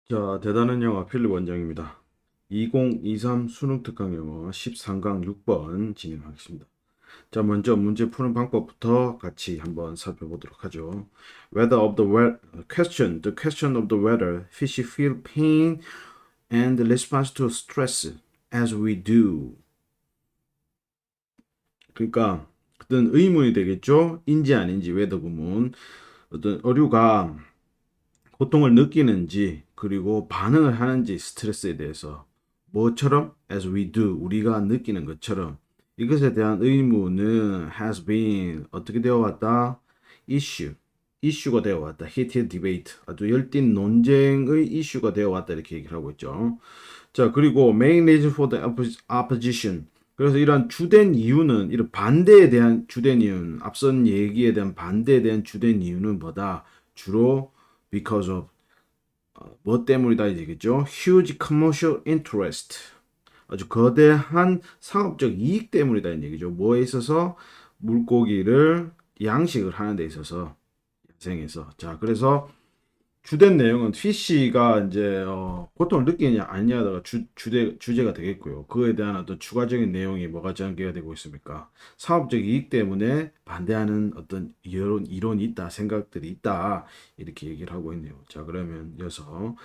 자, 대단한 영화 필립 원장입니다. 2023 수능 특강 영어 13강 6번 진행하겠습니다. 자, 먼저 문제 푸는 방법부터 같이 한번 살펴보도록 하죠. Whether of the question, the question of the whether fish feel pain and response to stress as we do. 그러니까 어떤 의문이 되겠죠? 인지 아닌지 whether 구문. 어떤 어류가 고통을 느끼는지 그리고 반응을 하는지 스트레스에 대해서 뭐처럼 as we do 우리가 느끼는 것처럼 이것에 대한 의문은 has been 어떻게 되어 왔다 이슈가 되어 왔다 heated debate 아주 열띤 논쟁의 이슈가 되어 왔다 이렇게 얘기를 하고 있죠. 자, 그리고 main reason for the opposition 그래서 이런 주된 이유는 이런 반대에 대한 주된 이유는 앞선 얘기에 대한 반대에 대한 주된 이유는 뭐다 주로 because of 뭐 때문이다 이겠죠. Huge commercial interest. 아주 거대한 상업적 이익 때문이다 이 얘기죠. 뭐에 있어서 물고기를 양식을 하는 데 있어서 야생에서. 자, 그래서 주된 내용은 피쉬가 이제 고통을 느끼느냐 아니냐가 주제가 되겠고요. 그에 대한 어떤 추가적인 내용이 뭐가 전개가 되고 있습니까? 사업적 이익 때문에 반대하는 어떤 이론이 있다, 생각들이 있다 이렇게 얘기를 하고 있네요. 자, 그러면 이어서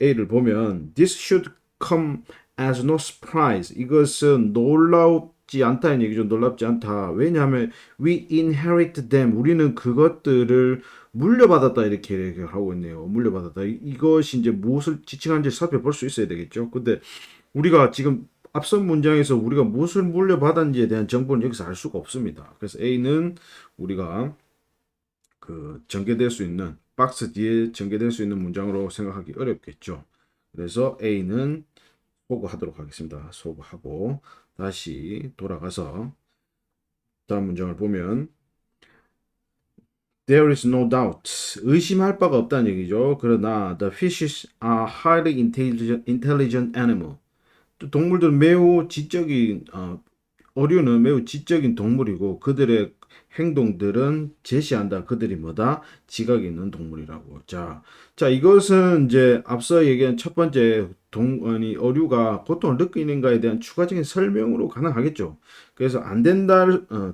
A를 보면 This should come as no surprise. 이것은 놀랍지 않다는 얘기죠. 놀랍지 않다. 왜냐하면 we inherit them. 우리는 그것들을 물려받았다 이렇게 얘기를 하고 있네요. 물려받았다. 이것이 이제 무엇을 지칭하는지 살펴볼 수 있어야 되겠죠. 근데 우리가 지금 앞선 문장에서 우리가 무엇을 물려받았는지에 대한 정보는 여기서 알 수가 없습니다. 그래서 A는 우리가 그 전개될 수 있는 박스 뒤에 전개될 수 있는 문장으로 생각하기 어렵겠죠. 그래서 A는 소거하도록 하겠습니다. 소거하고 다시 돌아가서 다음 문장을 보면 There is no doubt. 의심할 바가 없다는 얘기죠. 그러나 the fishes are highly intelligent animal. 또 동물들은 매우 지적인 어류는 매우 지적인 동물이고 그들의 행동들은 제시한다. 그들이 뭐다? 지각이 있는 동물이라고. 자, 이것은 이제 앞서 얘기한 첫 번째 아니, 어류가 고통을 느끼는가에 대한 추가적인 설명으로 가능하겠죠. 그래서 안 된다,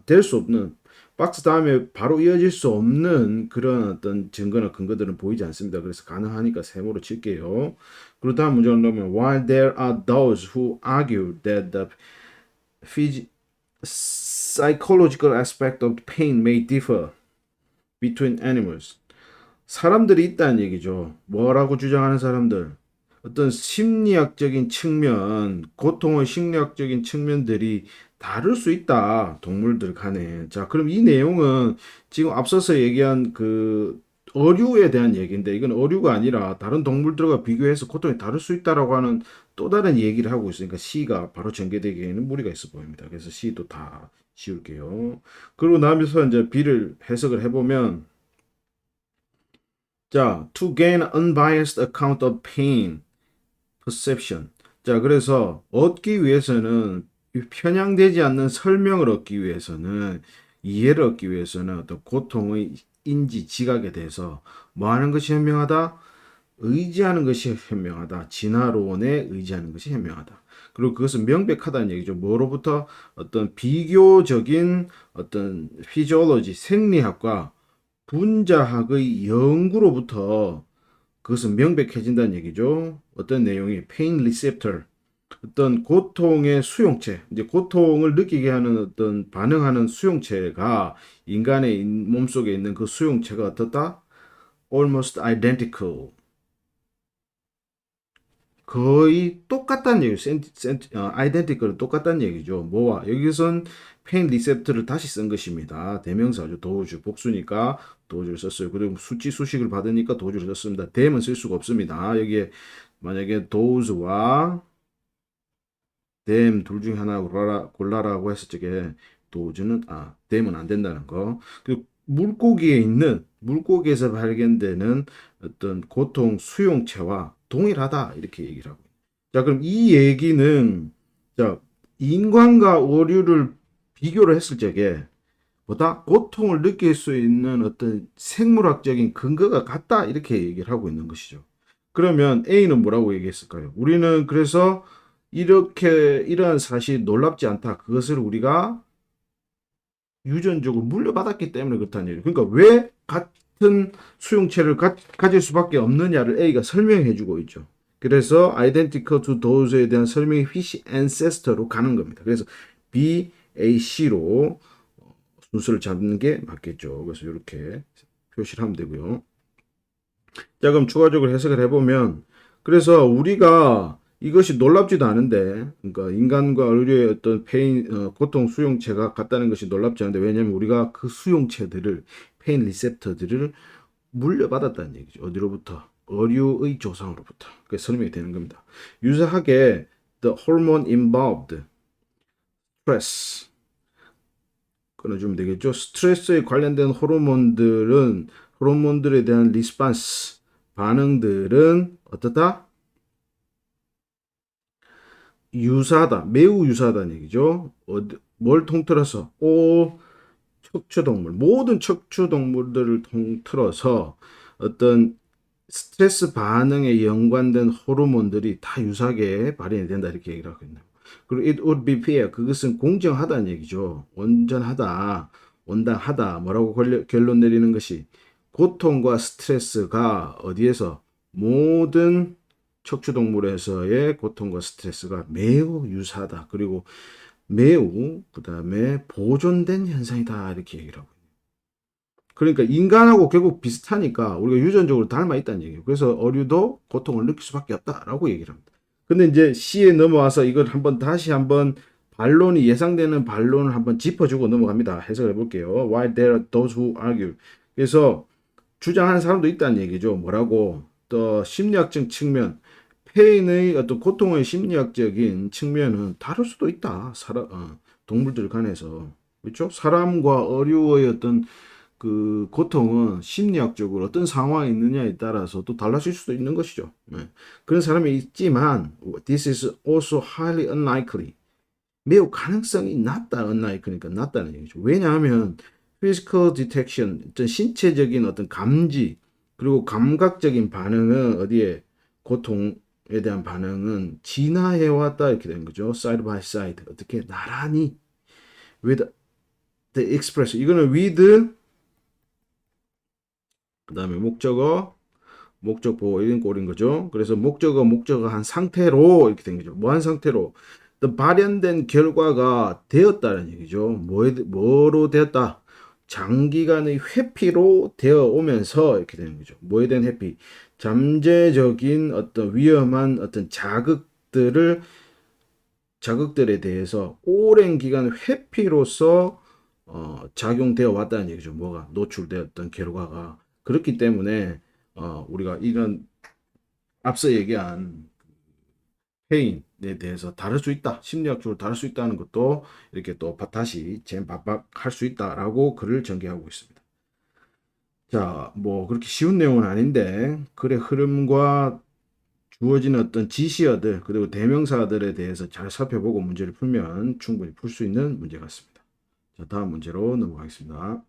될 수 없는 박스 다음에 바로 이어질 수 없는 그런 어떤 증거나 근거들은 보이지 않습니다. 그래서 가능하니까 세모로 칠게요. 그리고 다음 문장을 넣으면 While there are those who argue that the psychological aspect of pain may differ between animals. 사람들이 있다는 얘기죠. 뭐라고 주장하는 사람들? 어떤 심리학적인 측면, 고통의 심리학적인 측면들이 다를 수 있다. 동물들 간에. 자, 그럼 이 내용은 지금 앞서서 얘기한 그 어류에 대한 얘기인데 이건 어류가 아니라 다른 동물들과 비교해서 고통이 다를 수 있다라고 하는 또 다른 얘기를 하고 있으니까 C가 바로 전개되기에는 무리가 있어 보입니다. 그래서 C도 다 지울게요. 그러고 나면서 이제 B를 해석을 해보면 자, to gain unbiased account of pain perception. 자, 그래서 얻기 위해서는 편향되지 않는 설명을 얻기 위해서는 이해를 얻기 위해서는 어떤 고통의 인지 지각에 대해서 뭐 하는 것이 현명하다? 의지하는 것이 현명하다. 진화론에 의지하는 것이 현명하다. 그리고 그것은 명백하다는 얘기죠. 뭐로부터 어떤 비교적인 어떤 피지올로지 생리학과 분자학의 연구로부터 그것은 명백해진다는 얘기죠. 어떤 내용이 pain receptor 어떤 고통의 수용체, 이제 고통을 느끼게 하는 어떤 반응하는 수용체가 인간의 몸속에 있는 그 수용체가 어떻다? Almost identical. 거의 똑같다는 얘기죠. identical은 똑같다는 얘기죠. 뭐와? 여기선 pain receptor를 다시 쓴 것입니다. 대명사죠. 도우주. 복수니까 도우주를 썼어요. 그리고 수치 수식을 받으니까 도우주를 썼습니다. them은 쓸 수가 없습니다. 여기에 만약에 those와 them 둘 중에 하나 골라라고 했을 적에 도우주는 them은 안 된다는 거. 그 물고기에서 발견되는 어떤 고통 수용체와 동일하다 이렇게 얘기를 하고. 자, 그럼 이 얘기는 자, 인간과 어류를 비교를 했을 적에 보다 고통을 느낄 수 있는 어떤 생물학적인 근거가 같다 이렇게 얘기를 하고 있는 것이죠. 그러면 A는 뭐라고 얘기했을까요? 우리는 그래서 이렇게 이러한 사실이 놀랍지 않다. 그것을 우리가 유전적으로 물려받았기 때문에 그렇다는 얘기예요. 그러니까 왜 같은 수용체를 가질 수밖에 없느냐를 A가 설명해 주고 있죠. 그래서 identical to those에 대한 설명이 which ancestor로 가는 겁니다. 그래서 B, A, C로 순서를 잡는 게 맞겠죠. 그래서 이렇게 표시를 하면 되고요. 자, 그럼 추가적으로 해석을 해보면, 그래서 우리가 이것이 놀랍지도 않은데, 그러니까 인간과 의료의 어떤 페인, 고통 수용체가 같다는 것이 놀랍지 않은데, 왜냐하면 우리가 그 수용체들을, 페인 리셉터들을 물려받았다는 얘기죠. 어디로부터? 어류의 조상으로부터. 그게 설명이 되는 겁니다. 유사하게, the hormone involved stress. 끊어주면 되겠죠. 스트레스에 관련된 호르몬들은, 호르몬들에 대한 리스판스, 반응들은 어떻다? 유사하다. 매우 유사하다는 얘기죠. 뭘 통틀어서? 척추동물. 모든 척추동물들을 통틀어서 어떤 스트레스 반응에 연관된 호르몬들이 다 유사하게 발현이 된다. 이렇게 얘기를 하고 있네요. 그리고 it would be fair. 그것은 공정하다는 얘기죠. 온전하다. 온당하다. 뭐라고 결론 내리는 것이 고통과 스트레스가 어디에서 모든 척추동물에서의 고통과 스트레스가 매우 유사하다. 그리고 매우 그다음에 보존된 현상이다. 이렇게 얘기를 하고. 그러니까 인간하고 결국 비슷하니까 우리가 유전적으로 닮아 있다는 얘기예요. 그래서 어류도 고통을 느낄 수밖에 없다라고 얘기를 합니다. 근데 이제 C에 넘어와서 이걸 한번 다시 한번 반론이 예상되는 반론을 한번 짚어주고 넘어갑니다. 해석을 해볼게요. Why there are those who argue. 그래서 주장하는 사람도 있다는 얘기죠. 뭐라고? 또 심리학적 측면, 페인의 어떤 고통의 심리학적인 측면은 다를 수도 있다. 동물들 간에서. 그렇죠? 사람과 어류의 어떤 그 고통은 심리학적으로 어떤 상황이 있느냐에 따라서 또 달라질 수도 있는 것이죠. 네. 그런 사람이 있지만 this is also highly unlikely. 매우 가능성이 낮다. unlikely니까 낮다는 얘기죠. 왜냐하면 physical detection, 어떤 신체적인 어떤 감지 그리고 감각적인 반응은 어디에 고통에 대한 반응은 진화해 왔다 이렇게 되는 거죠. side by side 어떻게 나란히 with the express 이거는 with 그 다음에 목적어, 목적보호 이런 꼴인 거죠. 그래서 목적어 한 상태로 이렇게 된 거죠. 뭐 한 상태로 발현된 결과가 되었다는 얘기죠. 뭐로 되었다? 장기간의 회피로 되어 오면서 이렇게 되는 거죠. 뭐에 대한 회피? 잠재적인 어떤 위험한 어떤 자극들에 대해서 오랜 기간 회피로서 작용되어 왔다는 얘기죠. 뭐가 노출되었던 결과가 그렇기 때문에 우리가 이런 앞서 얘기한 페인에 대해서 다를 수 있다. 심리학적으로 다를 수 있다는 것도 이렇게 또 다시 재반박할 수 있다라고 글을 전개하고 있습니다. 자, 뭐 그렇게 쉬운 내용은 아닌데 글의 흐름과 주어지는 어떤 지시어들 그리고 대명사들에 대해서 잘 살펴보고 문제를 풀면 충분히 풀 수 있는 문제 같습니다. 자, 다음 문제로 넘어가겠습니다.